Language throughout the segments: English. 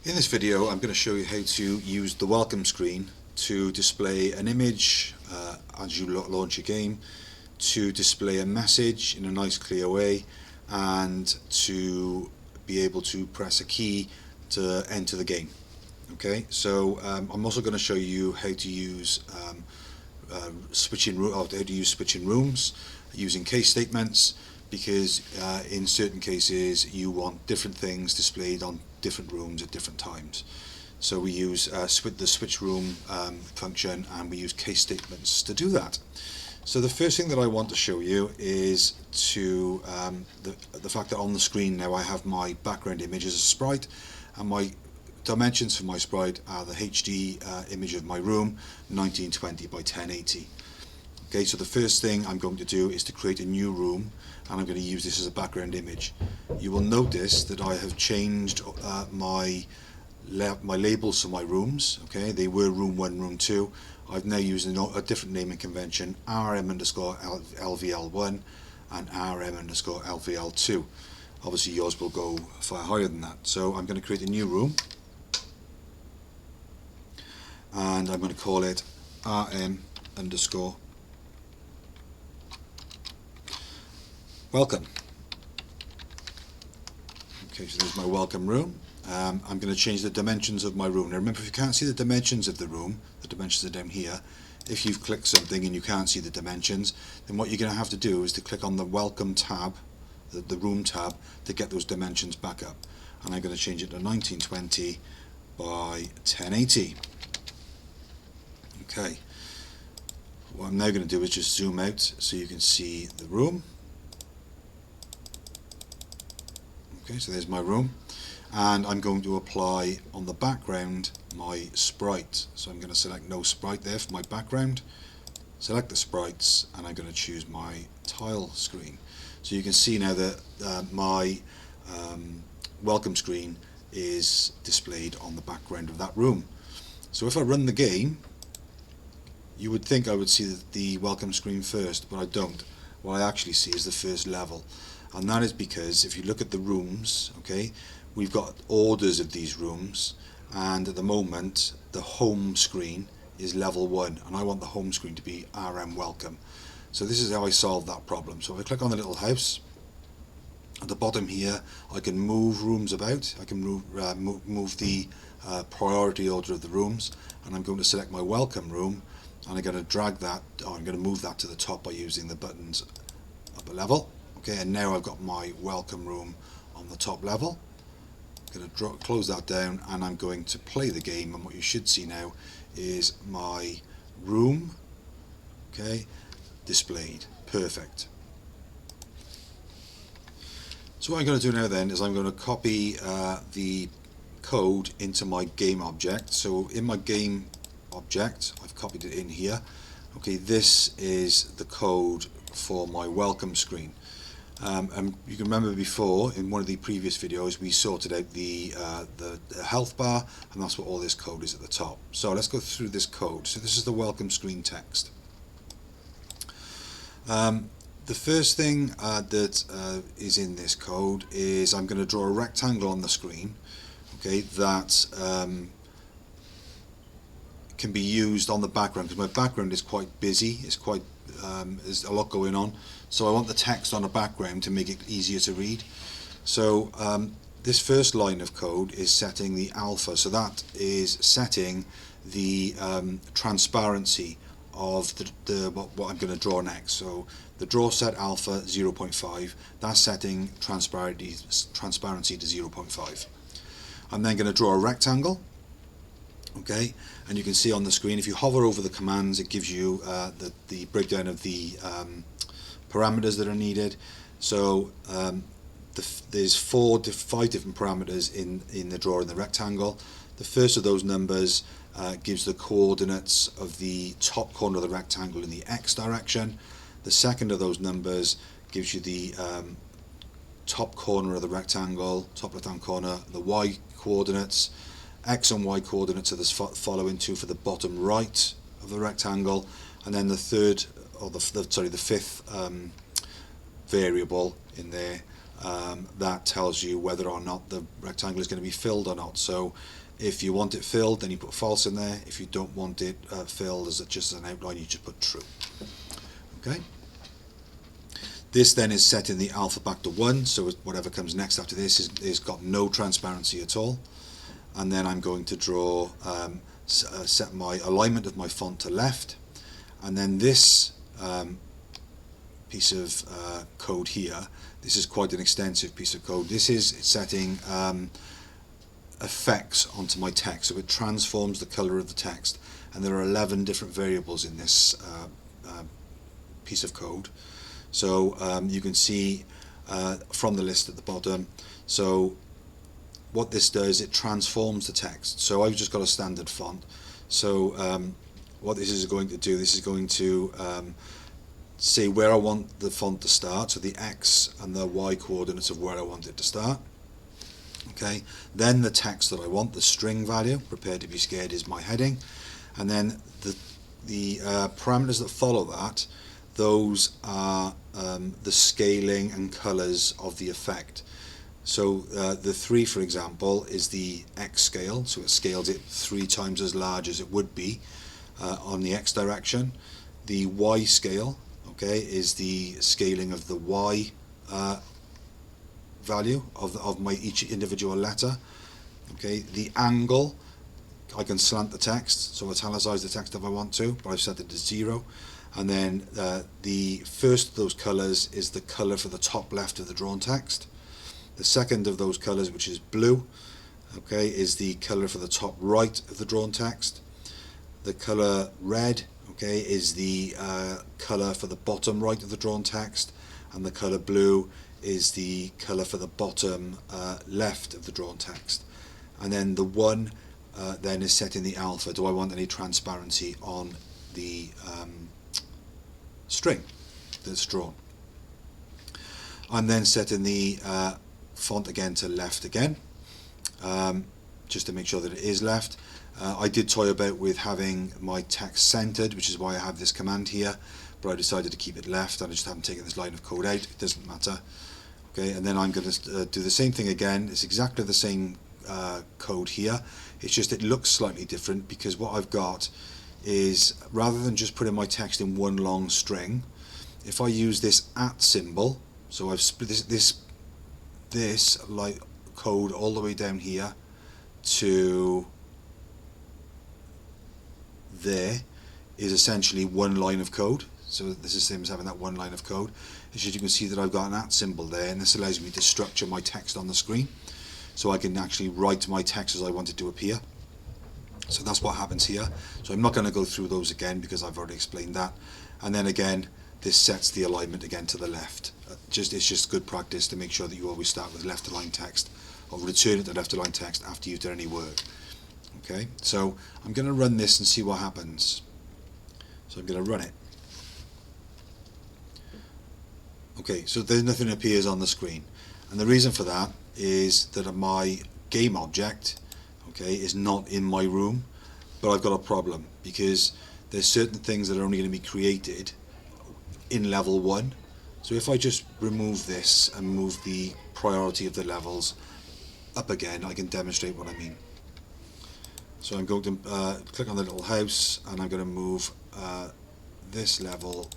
In this video I'm going to show you how to use the welcome screen to display an image as you launch your game, to display a message in a nice clear way, and to be able to press a key to enter the game. Okay, so I'm also going to show you how to use switching rooms using case statements, because in certain cases you want different things displayed on different rooms at different times. So we use the switch room function, and we use case statements to do that. So the first thing that I want to show you is the fact that on the screen now I have my background image as a sprite, and my dimensions for my sprite are the HD image of my room, 1920 by 1080. Okay, so the first thing I'm going to do is to create a new room, and I'm going to use this as a background image. You will notice that I have changed my labels for my rooms. Okay, they were room 1, room 2. I've now used a different naming convention, RM_LVL1 and RM_LVL2. Obviously yours will go far higher than that. So I'm going to create a new room, and I'm going to call it RM_welcome. Okay, so there's my welcome room. I'm going to change the dimensions of my room. Now remember, if you can't see the dimensions of the room, the dimensions are down here. If you've clicked something and you can't see the dimensions, then what you're going to have to do is to click on the welcome tab, the room tab, to get those dimensions back up. And I'm going to change it to 1920 by 1080. Okay, what I'm now going to do is just zoom out so you can see the room. Okay, so there's my room, and I'm going to apply on the background my sprite. So I'm going to select no sprite there for my background, select the sprites, and I'm going to choose my tile screen. So you can see now that my welcome screen is displayed on the background of that room. So if I run the game, you would think I would see the welcome screen first, but I don't. What I actually see is the first level, and that is because if you look at the rooms, okay, we've got orders of these rooms, and at the moment the home screen is level 1, and I want the home screen to be RM welcome. So this is how I solve that problem. So if I click on the little house at the bottom here, I can move rooms about. I can move the priority order of the rooms, and I'm going to select my welcome room, and I'm going to drag that, or I'm going to move that to the top by using the buttons up a level. Okay, and now I've got my welcome room on the top level. I'm going to close that down, and I'm going to play the game, and what you should see now is my room, okay, displayed. Perfect. So what I'm going to do now then is I'm going to copy the code into my game object. So in my game object, I've copied it in here. Okay, this is the code for my welcome screen. And you can remember before, in one of the previous videos, we sorted out the health bar, and that's what all this code is at the top. So let's go through this code. So this is the welcome screen text. The first thing that is in this code is I'm going to draw a rectangle on the screen, okay, that can be used on the background, because my background is quite busy. It's quite there's a lot going on, so I want the text on the background to make it easier to read. So this first line of code is setting the alpha, so that is setting the transparency of what I'm going to draw next. So the draw set alpha 0.5, that's setting transparency to 0.5. I'm then going to draw a rectangle. Okay, and you can see on the screen, if you hover over the commands, it gives you the breakdown of the parameters that are needed. So there's 5 different parameters in the draw in the rectangle. The first of those numbers gives the coordinates of the top corner of the rectangle in the X direction. The second of those numbers gives you the top corner of the rectangle, top left hand corner, the Y coordinates. X and Y coordinates are the following two for the bottom right of the rectangle, and then the third, or the fifth variable in there that tells you whether or not the rectangle is going to be filled or not. So if you want it filled, then you put false in there. If you don't want it filled as just an outline, you just put true. Okay. This then is setting the alpha back to 1, so whatever comes next after this is got no transparency at all. And then I'm going to draw, set my alignment of my font to left, and then this piece of code here, this is quite an extensive piece of code. This is setting effects onto my text, so it transforms the color of the text, and there are 11 different variables in this piece of code. So you can see from the list at the bottom, so what this does, it transforms the text. So I've just got a standard font, so what this is going to do, this is going to say where I want the font to start, so the X and the Y coordinates of where I want it to start. Okay, then the text that I want, the string value, prepare to be scared, is my heading, and then the parameters that follow that, those are the scaling and colors of the effect. So the 3, for example, is the X scale, so it scales it 3 times as large as it would be on the X direction. The Y scale, okay, is the scaling of the Y value of my each individual letter. Okay, the angle, I can slant the text, so italicize the text if I want to, but I've set it to 0. And then the first of those colors is the color for the top left of the drawn text. The second of those colors, which is blue, okay, is the color for the top right of the drawn text. The color red, okay, is the color for the bottom right of the drawn text, and the color blue is the color for the bottom left of the drawn text. And then the 1 then is setting the alpha. Do I want any transparency on the string that's drawn? I'm then setting the font again to left again, just to make sure that it is left. I did toy about with having my text centered, which is why I have this command here, but I decided to keep it left, and I just haven't taken this line of code out. It doesn't matter. Okay, and then I'm going to do the same thing again. It's exactly the same code here. It's just it looks slightly different because what I've got is, rather than just putting my text in one long string, if I use this @ symbol, so I've split this like code all the way down here to there, is essentially one line of code. So this is the same as having that one line of code. It's just you can see that I've got an @ symbol there, and this allows me to structure my text on the screen, so I can actually write my text as I want it to appear. So that's what happens here. So I'm not going to go through those again because I've already explained that. And then again, this sets the alignment again to the left. It's just good practice to make sure that you always start with left aligned text, or return it to left aligned text after you've done any work. Okay, so I'm going to run this and see what happens. So I'm going to run it. Okay, so there's nothing that appears on the screen, and the reason for that is that my game object, okay, is not in my room. But I've got a problem because there's certain things that are only going to be created in level 1. So if I just remove this and move the priority of the levels up again, I can demonstrate what I mean. So I'm going to click on the little house, and I'm going to move this level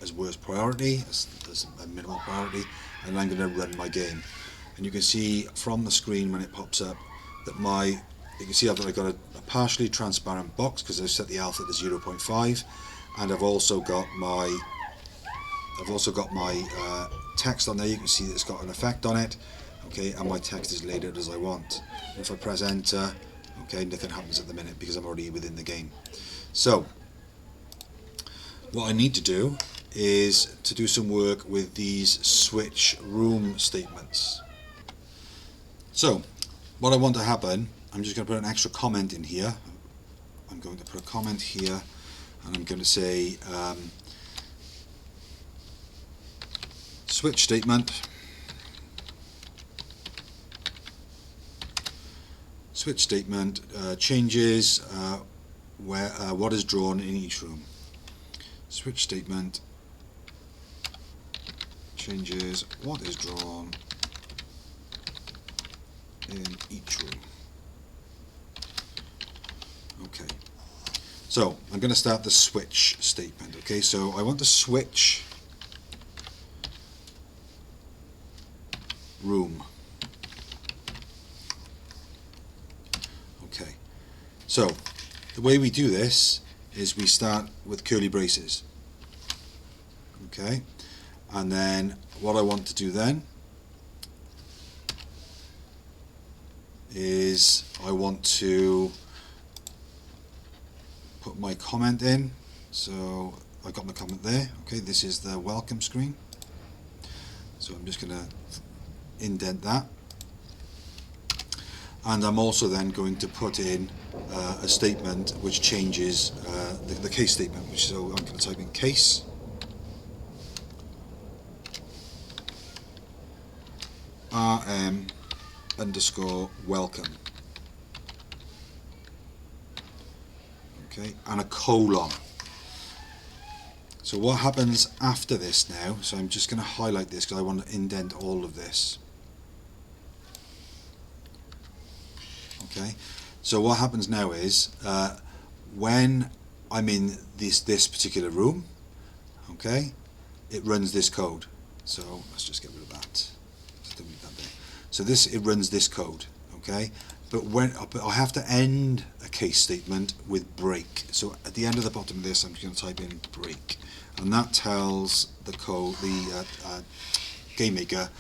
as worst priority, as a minimal priority, and I'm going to run my game. And you can see from the screen when it pops up that you can see I've got a partially transparent box because I've set the alpha to 0.5, and I've also got my text on there. You can see that it's got an effect on it, okay, and my text is laid out as I want. And if I press enter, okay, nothing happens at the minute because I'm already within the game. So what I need to do is to do some work with these switch room statements. So what I want to happen, I'm just going to put an extra comment in here. I'm going to put a comment here, and I'm going to say switch statement, changes what is drawn in each room. Switch statement changes what is drawn in each room. Okay, so I'm going to start the switch statement. Okay, so I want to switch room. Okay, so the way we do this is we start with curly braces. Okay, and then what I want to do then is I want to put my comment in. So I got my comment there. Okay, this is the welcome screen. So I'm just going to indent that. And I'm also then going to put in a statement which changes the case statement, which so I'm going to type in case RM underscore welcome. Okay, and a colon. So what happens after this now, so I'm just going to highlight this because I want to indent all of this. Okay, so what happens now is when I'm in this particular room, okay, it runs this code. So let's just get rid of that. Let's delete that there. So it runs this code, okay. But I have to end a case statement with break. So at the end of the bottom of this, I'm just going to type in break, and that tells the code, the GameMaker,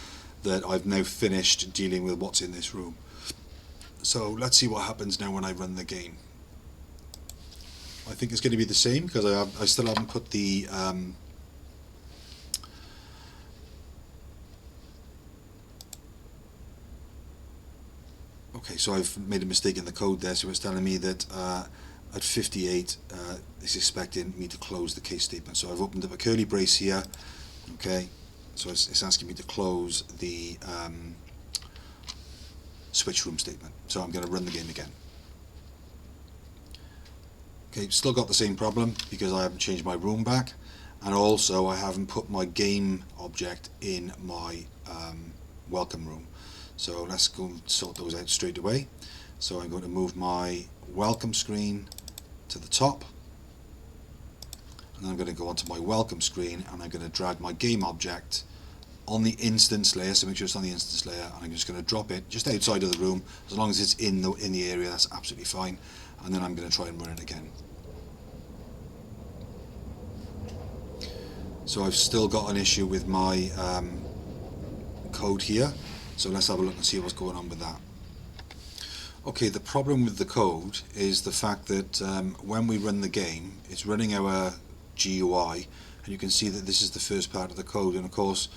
that I've now finished dealing with what's in this room. So let's see what happens now when I run the game. I think it's going to be the same because I still haven't put the okay, so I've made a mistake in the code there, so it's telling me that at 58 it's expecting me to close the case statement. So I've opened up a curly brace here, okay, so it's asking me to close the switch room statement. So I'm going to run the game again. Okay, still got the same problem because I haven't changed my room back, and also I haven't put my game object in my welcome room. So let's go and sort those out straight away. So I'm going to move my welcome screen to the top, and I'm going to go onto my welcome screen, and I'm going to drag my game object on the instance layer, so make sure it's on the instance layer, and I'm just going to drop it just outside of the room. As long as it's in the area, that's absolutely fine. And then I'm going to try and run it again. So I've still got an issue with my code here, so let's have a look and see what's going on with that. Okay, the problem with the code is the fact that when we run the game, it's running our GUI, and you can see that this is the first part of the code, and of course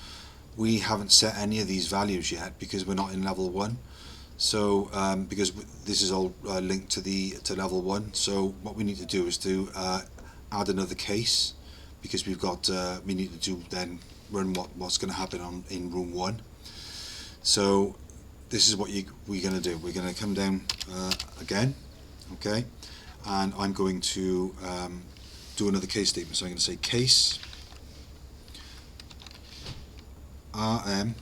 we haven't set any of these values yet because we're not in level 1. So because this is all linked to level 1, so what we need to do is to add another case, because we've got we need to do then run what's going to happen in room 1. So this is what we're going to do. We're going to come down again, okay, and I'm going to do another case statement. So I'm going to say case RM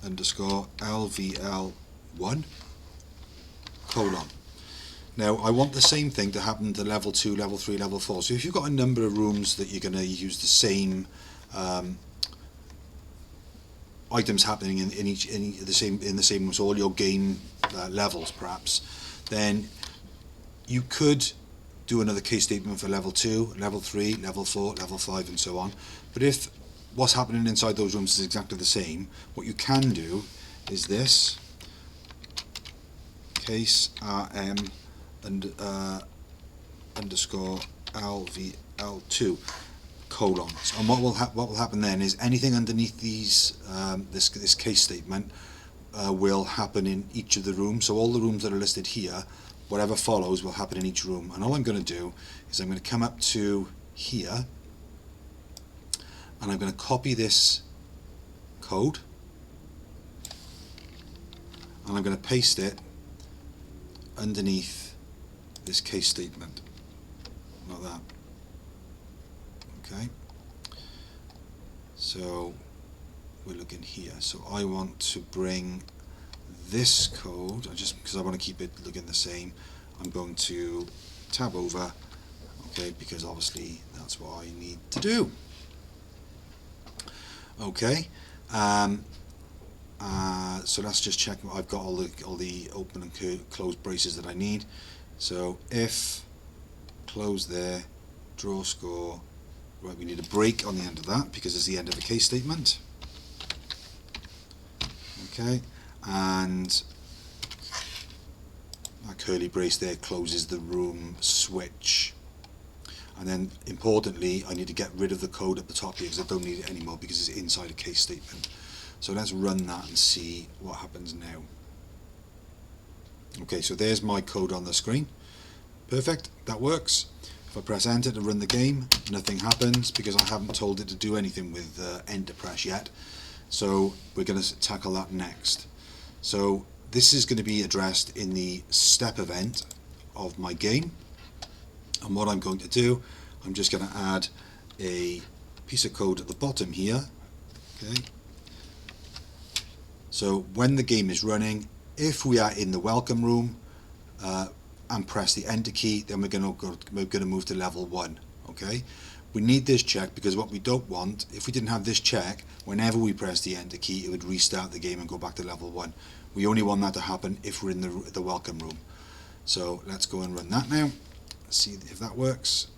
underscore LVL1 colon. Now I want the same thing to happen to level 2, level 3, level 4. So if you've got a number of rooms that you're going to use the same items happening in the same room, so all your game levels perhaps, then you could do another case statement for level 2, level 3, level 4, level 5 and so on. But if what's happening inside those rooms is exactly the same, what you can do is this case RM underscore LVL2 colons, and what will happen then is anything underneath these this case statement will happen in each of the rooms. So all the rooms that are listed here, whatever follows will happen in each room. And all I'm going to do is I'm going to come up to here, and I'm going to copy this code, and I'm going to paste it underneath this case statement like that. Okay, So we're looking here. So I want to bring this code, just because I want to keep it looking the same, I'm going to tab over, okay, because obviously that's what I need to do. Okay, so let's just check I've got all the open and closed braces that I need. So if close there, draw score, right, we need a break on the end of that because it's the end of a case statement. Okay, and that curly brace there closes the room switch. And then importantly, I need to get rid of the code at the top here because I don't need it anymore because it's inside a case statement. So let's run that and see what happens now. Okay, so there's my code on the screen. Perfect, that works. If I press enter to run the game, nothing happens because I haven't told it to do anything with enter press yet. So we're going to tackle that next. So this is going to be addressed in the step event of my game. And what I'm going to do, I'm just going to add a piece of code at the bottom here. Okay. So when the game is running, if we are in the welcome room and press the enter key, then we're going to move to level 1. Okay. We need this check because what we don't want, if we didn't have this check, whenever we press the enter key, it would restart the game and go back to level 1. We only want that to happen if we're in the welcome room. So let's go and run that now. See if that works.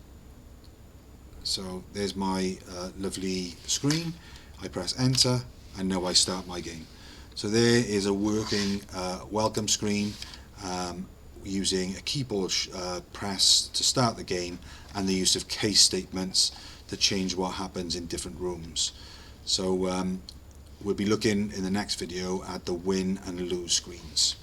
So there's my lovely screen. I press enter and now I start my game. So there is a working welcome screen using a keyboard press to start the game and the use of case statements to change what happens in different rooms. So we'll be looking in the next video at the win and lose screens.